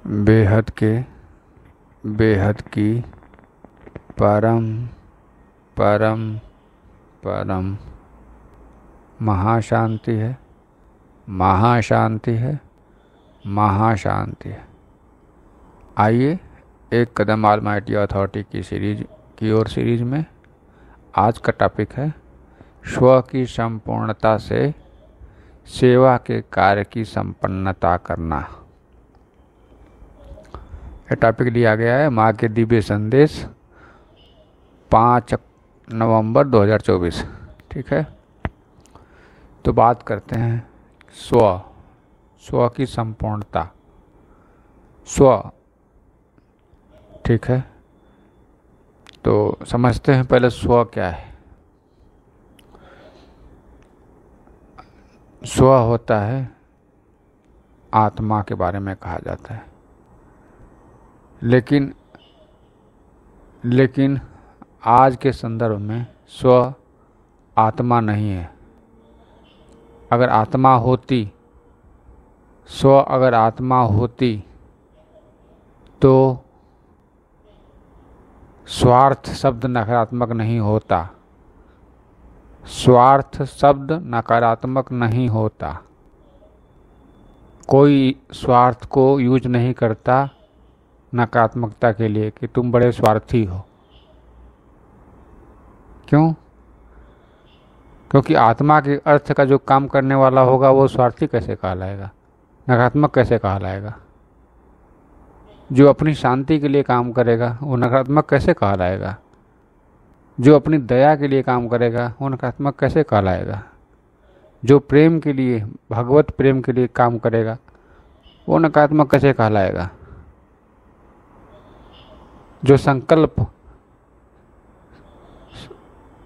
बेहद की परम परम परम महाशांति है, महाशांति है, महाशांति है। आइए एक कदम ऑलमाइटी अथॉरिटी की ओर सीरीज में आज का टॉपिक है स्व की संपूर्णता से सेवा के कार्य की संपन्नता करना। यह टॉपिक लिया गया है माँ के दिव्य संदेश 5 नवंबर 2024। ठीक है, तो बात करते हैं स्व की संपूर्णता। स्व, ठीक है, तो समझते हैं पहले स्व क्या है। स्व होता है आत्मा के बारे में कहा जाता है, लेकिन आज के संदर्भ में स्व आत्मा नहीं है। अगर आत्मा होती, स्व अगर आत्मा होती तो स्वार्थ शब्द नकारात्मक नहीं होता। स्वार्थ शब्द नकारात्मक नहीं होता। कोई स्वार्थ को यूज नहीं करता नकारात्मकता के लिए कि तुम बड़े स्वार्थी हो। क्यों? क्योंकि आत्मा के अर्थ का जो काम करने वाला होगा वो स्वार्थी कैसे कहलाएगा, नकारात्मक कैसे कहलाएगा? जो अपनी शांति के लिए काम करेगा वो नकारात्मक कैसे कहलाएगा? जो अपनी दया के लिए काम करेगा वो नकारात्मक कैसे कहलाएगा? जो प्रेम के लिए, भगवत प्रेम के लिए काम करेगा वो नकारात्मक कैसे कहलाएगा? जो संकल्प,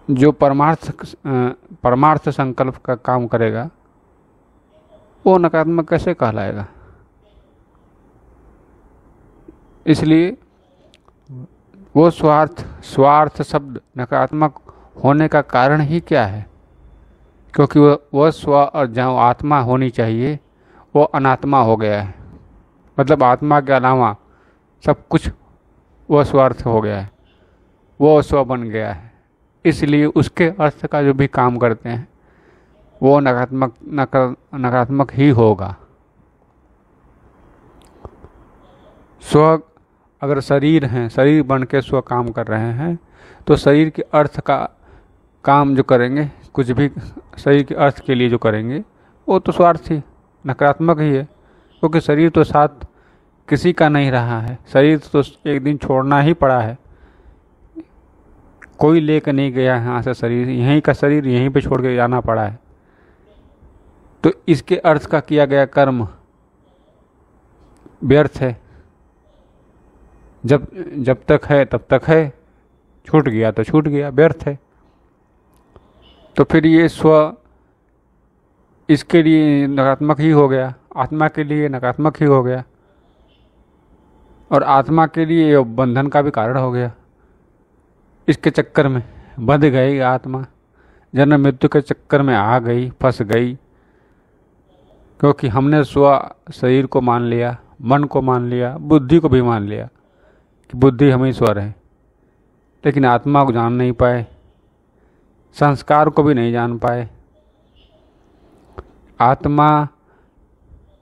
जो परमार्थ संकल्प का काम करेगा वो नकारात्मक कैसे कहलाएगा? इसलिए वो स्वार्थ शब्द नकारात्मक होने का कारण ही क्या है? क्योंकि वह स्व और जहाँ आत्मा होनी चाहिए वो अनात्मा हो गया है। मतलब आत्मा के अलावा सब कुछ वह स्वार्थ हो गया है, वो स्व बन गया है। इसलिए उसके अर्थ का जो भी काम करते हैं वो नकारात्मक ही होगा। स्व अगर शरीर हैं, शरीर बन के स्व काम कर रहे हैं तो शरीर के अर्थ का काम जो करेंगे, कुछ भी शरीर के अर्थ के लिए जो करेंगे वो तो स्वार्थी नकारात्मक ही है। क्योंकि शरीर तो साथ किसी का नहीं रहा है, शरीर तो एक दिन छोड़ना ही पड़ा है। कोई लेकर नहीं गया यहाँ से शरीर, यहीं का शरीर यहीं पे छोड़ के जाना पड़ा है। तो इसके अर्थ का किया गया कर्म व्यर्थ है। जब तक है तब तक है, छूट गया तो छूट गया, व्यर्थ है। तो फिर ये स्व इसके लिए नकारात्मक ही हो गया, आत्मा के लिए नकारात्मक ही हो गया, और आत्मा के लिए ये बंधन का भी कारण हो गया। इसके चक्कर में बंध गई आत्मा, जन्म मृत्यु के चक्कर में आ गई, फंस गई। क्योंकि हमने स्व शरीर को मान लिया, मन को मान लिया, बुद्धि को भी मान लिया कि बुद्धि हम ईश्वर है, लेकिन आत्मा को जान नहीं पाए, संस्कार को भी नहीं जान पाए। आत्मा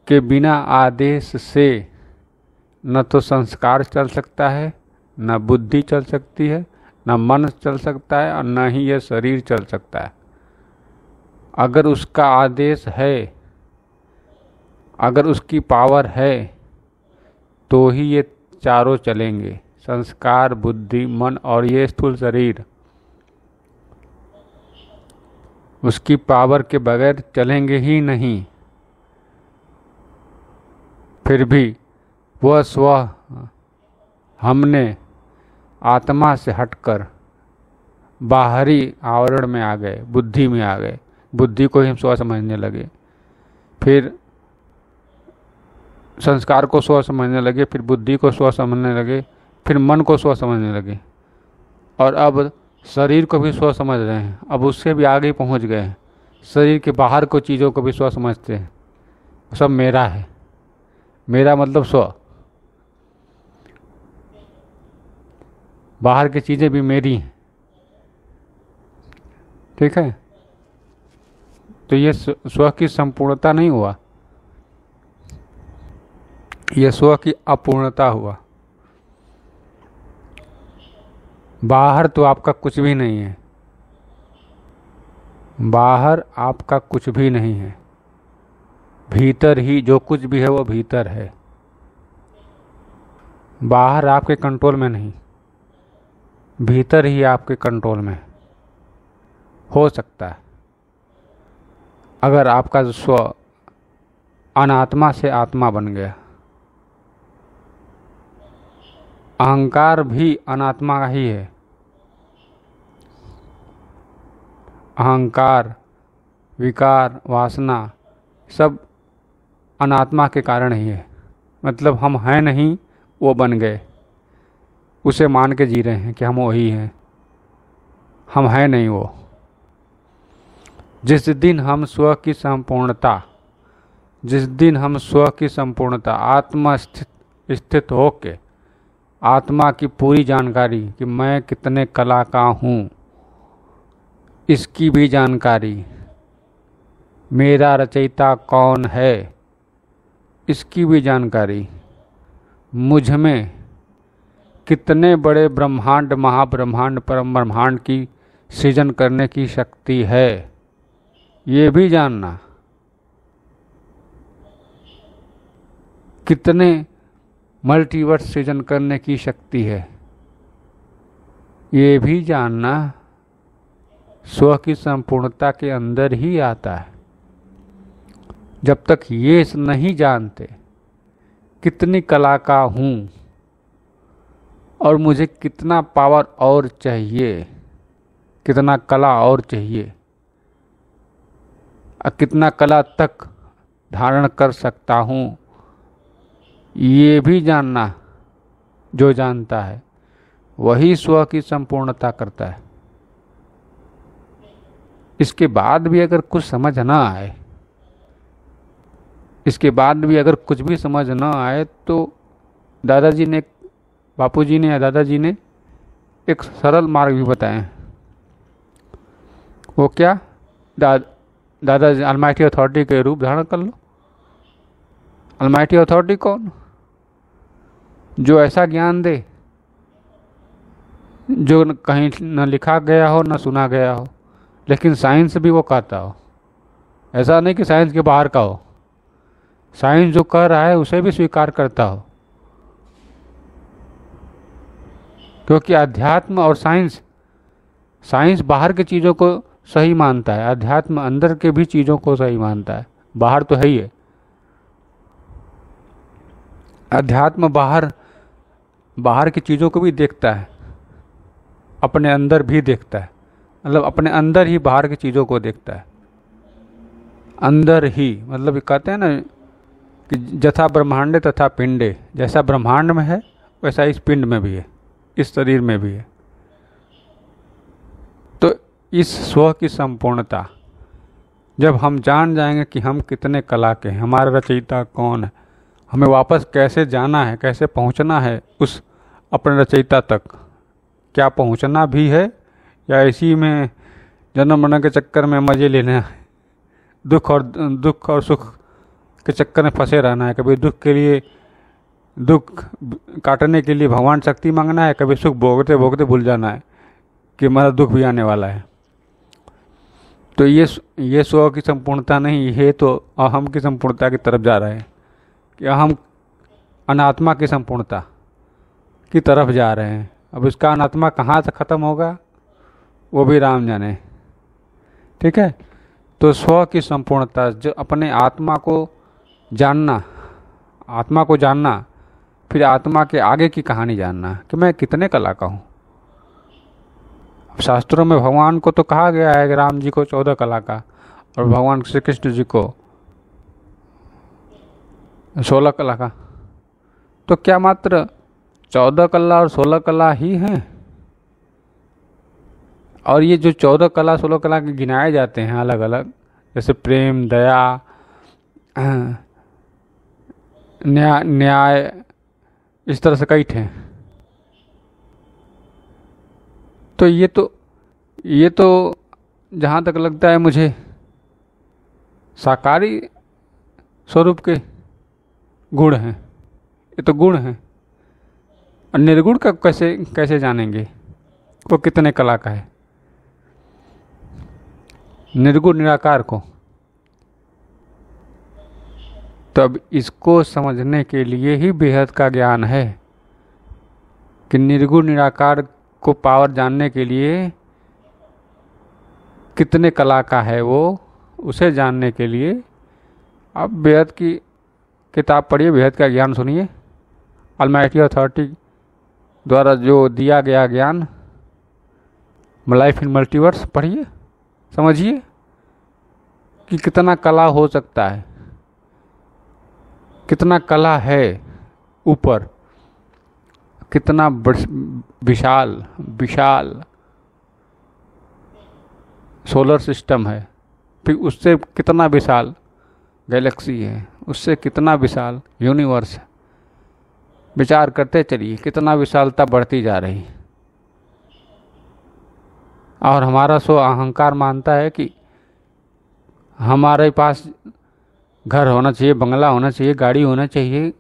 के बिना आदेश से न तो संस्कार चल सकता है, न बुद्धि चल सकती है, न मन चल सकता है, और न ही यह शरीर चल सकता है। अगर उसका आदेश है, अगर उसकी पावर है तो ही ये चारों चलेंगे, संस्कार, बुद्धि, मन और ये स्थूल शरीर। उसकी पावर के बगैर चलेंगे ही नहीं। फिर भी वह स्व हमने आत्मा से हटकर बाहरी आवरण में आ गए, बुद्धि में आ गए, बुद्धि को ही हम स्व समझने लगे, फिर संस्कार को स्व समझने लगे, फिर बुद्धि को स्व समझने लगे, फिर मन को स्व समझने लगे, और अब शरीर को भी स्व समझ रहे हैं। अब उससे भी आगे पहुंच गए हैं, शरीर के बाहर को चीज़ों को भी स्व समझते हैं। सब मेरा है, मेरा मतलब स्व, बाहर की चीज़ें भी मेरी हैं। ठीक है, तो ये स्व की संपूर्णता नहीं हुआ, ये स्व की अपूर्णता हुआ। बाहर तो आपका कुछ भी नहीं है, बाहर आपका कुछ भी नहीं है, भीतर ही जो कुछ भी है वो भीतर है। बाहर आपके कंट्रोल में नहीं, भीतर ही आपके कंट्रोल में हो सकता है। अगर आपका स्व अनात्मा से आत्मा बन गया, अहंकार भी अनात्मा का ही है। अहंकार, विकार, वासना सब अनात्मा के कारण ही है। मतलब हम हैं नहीं, वो बन गए, उसे मान के जी रहे हैं कि हम वही हैं, हम हैं नहीं वो। जिस दिन हम स्व की संपूर्णता, जिस दिन हम स्व की संपूर्णता आत्मा स्थित होके आत्मा की पूरी जानकारी कि मैं कितने कला का हूँ, इसकी भी जानकारी, मेरा रचयिता कौन है इसकी भी जानकारी, मुझ में कितने बड़े ब्रह्मांड, महाब्रह्मांड, परम ब्रह्मांड की सृजन करने की शक्ति है, ये भी जानना, कितने मल्टीवर्स सृजन करने की शक्ति है, ये भी जानना स्व की संपूर्णता के अंदर ही आता है। जब तक ये नहीं जानते कितनी कला का हूँ और मुझे कितना पावर और चाहिए, कितना कला और चाहिए, कितना कला तक धारण कर सकता हूँ, ये भी जानना जो जानता है वही स्व की संपूर्णता करता है। इसके बाद भी अगर कुछ समझ ना आए, इसके बाद भी अगर कुछ भी समझ ना आए तो दादाजी ने, बापूजी ने या दादाजी ने एक सरल मार्ग भी बताए। वो क्या? दादाजी अलमाइटी अथॉरिटी के रूप धारण कर लो। अलमाइटी अथॉरिटी कौन? जो ऐसा ज्ञान दे जो कहीं न लिखा गया हो न सुना गया हो, लेकिन साइंस भी वो कहता हो। ऐसा नहीं कि साइंस के बाहर का हो, साइंस जो कह रहा है उसे भी स्वीकार करता हो। क्योंकि अध्यात्म और साइंस, साइंस बाहर की चीज़ों को सही मानता है, अध्यात्म अंदर के भी चीज़ों को सही मानता है। बाहर तो है ही है, अध्यात्म बाहर की चीज़ों को भी देखता है, अपने अंदर भी देखता है। मतलब अपने अंदर ही बाहर की चीज़ों को देखता है, अंदर ही। मतलब कहते हैं ना कि जथा ब्रह्मांडे तथा पिंडे, जैसा ब्रह्मांड में है वैसा इस पिंड में भी है, इस शरीर में भी है। तो इस स्व की संपूर्णता जब हम जान जाएंगे कि हम कितने कला के हैं, हमारा रचयिता कौन है, हमें वापस कैसे जाना है, कैसे पहुंचना है उस अपने रचयिता तक, क्या पहुंचना भी है या इसी में जन्म मरण के चक्कर में मजे लेना है, दुख और सुख के चक्कर में फंसे रहना है। कभी दुख के लिए, दुख काटने के लिए भगवान शक्ति मांगना है, कभी सुख भोगते भोगते भूल जाना है कि हमारा दुख भी आने वाला है। तो ये स्व की संपूर्णता नहीं, ये तो अहम की संपूर्णता की तरफ जा रहे हैं कि अहम अनात्मा की संपूर्णता की तरफ जा रहे हैं। अब इसका अनात्मा कहाँ से ख़त्म होगा वो भी राम जाने। ठीक है, तो स्व की संपूर्णता, जो अपने आत्मा को जानना, आत्मा को जानना, फिर आत्मा के आगे की कहानी जानना कि मैं कितने कला का हूँ। शास्त्रों में भगवान को तो कहा गया है कि राम जी को 14 कला का और भगवान श्री कृष्ण जी को 16 कला का। तो क्या मात्र 14 कला और 16 कला ही हैं? और ये जो 14 कला 16 कला के गिनाए जाते हैं अलग अलग, जैसे प्रेम, दया, न्याय, इस तरह से कई थे। तो ये तो जहाँ तक लगता है मुझे साकारी स्वरूप के गुण हैं, ये तो गुण हैं। और निर्गुण का कैसे कैसे जानेंगे, वो कितने कला का है, निर्गुण निराकार को। तो अब इसको समझने के लिए ही बेहद का ज्ञान है कि निर्गुण निराकार को पावर जानने के लिए कितने कला का है वो, उसे जानने के लिए आप बेहद की किताब पढ़िए, बेहद का ज्ञान सुनिए, अलमाइटी अथॉरिटी द्वारा जो दिया गया ज्ञान लाइफ इन मल्टीवर्स पढ़िए, समझिए कि कितना कला हो सकता है, कितना कला है ऊपर, कितना विशाल विशाल सोलर सिस्टम है, फिर उससे कितना विशाल गैलेक्सी है, उससे कितना विशाल यूनिवर्स है। विचार करते चलिए कितना विशालता बढ़ती जा रही है। और हमारा सो अहंकार मानता है कि हमारे पास घर होना चाहिए, बंगला होना चाहिए, गाड़ी होना चाहिए,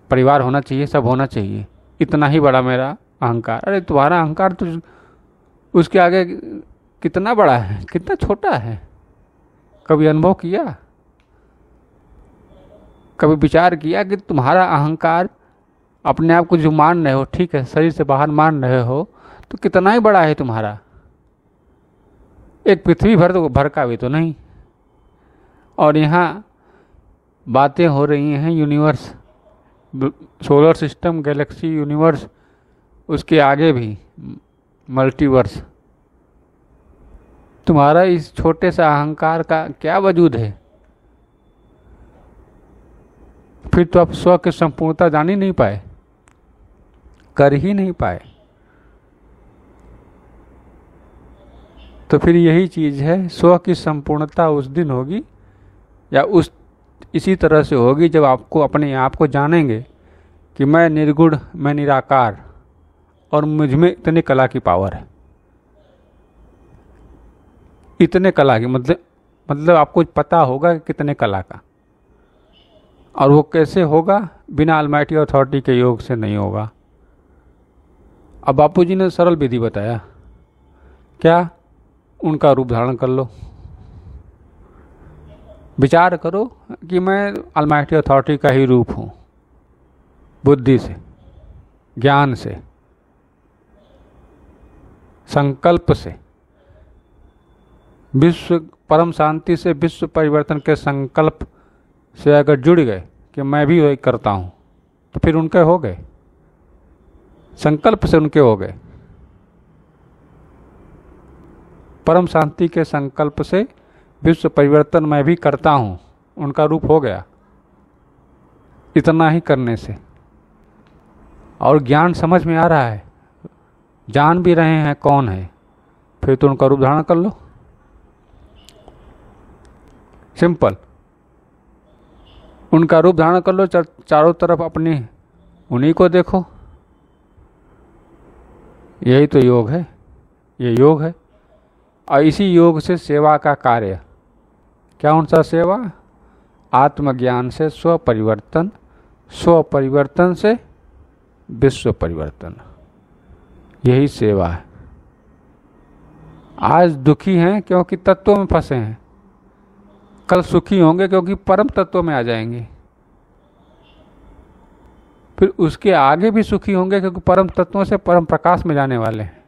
परिवार होना चाहिए, सब होना चाहिए, इतना ही बड़ा मेरा अहंकार। अरे तुम्हारा अहंकार तो उसके आगे कितना बड़ा है, कितना छोटा है, कभी अनुभव किया, कभी विचार किया कि तुम्हारा अहंकार अपने आप को जो मान रहे हो, ठीक है, शरीर से बाहर मान रहे हो, तो कितना ही बड़ा है तुम्हारा। एक पृथ्वी भर का भी तो नहीं। और यहाँ बातें हो रही हैं universe, solar system, Galaxy, universe, उसके आगे भी मल्टीवर्स। तुम्हारा इस छोटे सा अहंकार का क्या वजूद है? फिर तो आप स्व की संपूर्णता जान ही नहीं पाए, कर ही नहीं पाए। तो फिर यही चीज है, स्व की संपूर्णता उस दिन होगी या इसी तरह से होगी जब आपको अपने आप को जानेंगे कि मैं निर्गुण, मैं निराकार, और मुझ में इतनी कला की पावर है, इतने कला की मतलब आपको पता होगा कि कितने कला का। और वो कैसे होगा? बिना अलमाइटी अथॉरिटी के योग से नहीं होगा। अब बापू जी ने सरल विधि बताया, क्या? उनका रूप धारण कर लो, विचार करो कि मैं अलमाइटी अथॉरिटी का ही रूप हूँ, बुद्धि से, ज्ञान से, संकल्प से, विश्व परम शांति से, विश्व परिवर्तन के संकल्प से अगर जुड़ गए कि मैं भी वही करता हूँ, तो फिर उनके हो गए, संकल्प से उनके हो गए। परम शांति के संकल्प से विश्व परिवर्तन मैं भी करता हूँ, उनका रूप हो गया इतना ही करने से। और ज्ञान समझ में आ रहा है, जान भी रहे हैं कौन है, फिर तो उनका रूप धारण कर लो, सिंपल। उनका रूप धारण कर लो, चारों तरफ अपने उन्हीं को देखो। यही तो योग है, ये योग है। और इसी योग से सेवा का कार्य, क्या उन सा सेवा? आत्मज्ञान से स्व परिवर्तन, स्व परिवर्तन से विश्व परिवर्तन, यही सेवा है। आज दुखी हैं क्योंकि तत्वों में फंसे हैं, कल सुखी होंगे क्योंकि परम तत्व में आ जाएंगे, फिर उसके आगे भी सुखी होंगे क्योंकि परम तत्वों से परम प्रकाश में जाने वाले हैं।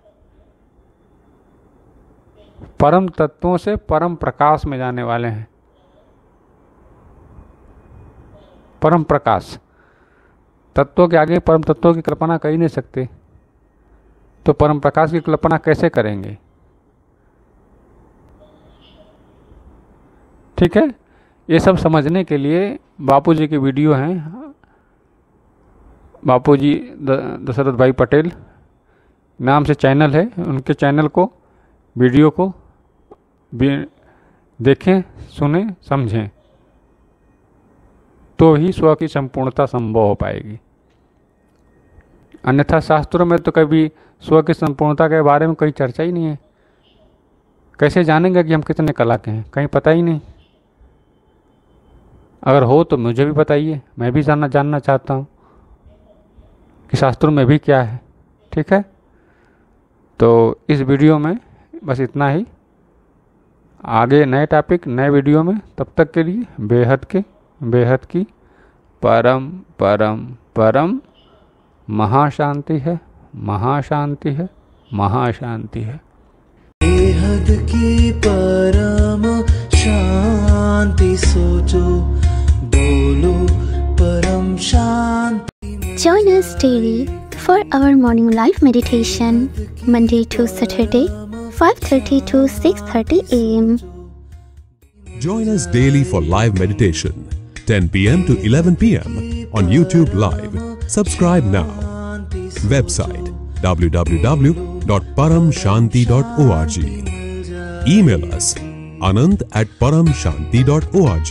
परम तत्वों से परम प्रकाश में जाने वाले हैं। परम प्रकाश, तत्वों के आगे परम तत्वों की कल्पना कर ही नहीं सकते, तो परम प्रकाश की कल्पना कैसे करेंगे? ठीक है, ये सब समझने के लिए बापू जी की वीडियो हैं, बापू जी दशरथ भाई पटेल नाम से चैनल है, उनके चैनल को, वीडियो को देखें, सुने, समझें, तो ही स्व की संपूर्णता संभव हो पाएगी। अन्यथा शास्त्रों में तो कभी स्व की संपूर्णता के बारे में कोई चर्चा ही नहीं है। कैसे जानेंगे कि हम कितने कला के हैं? कहीं पता ही नहीं। अगर हो तो मुझे भी बताइए, मैं भी जानना चाहता हूँ कि शास्त्रों में भी क्या है। ठीक है, तो इस वीडियो में बस इतना ही। आगे नए टॉपिक नए वीडियो में, तब तक के लिए बेहद की परम परम परम महाशांति है, महाशांति है, महाशांति है। बेहद की परम शांति सोचो, बोलो परम शांति। Join us daily for our morning live meditation, Monday to Saturday, 5:30 to 6:30 a.m. Join us daily for live meditation, 10 p.m. to 11 p.m. on YouTube Live. Subscribe now. Website www.paramshanti.org. Email us anant@paramshanti.org.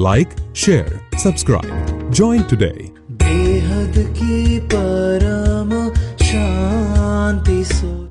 Like, share, subscribe. Join today. बेहद की परम शांति सोचो।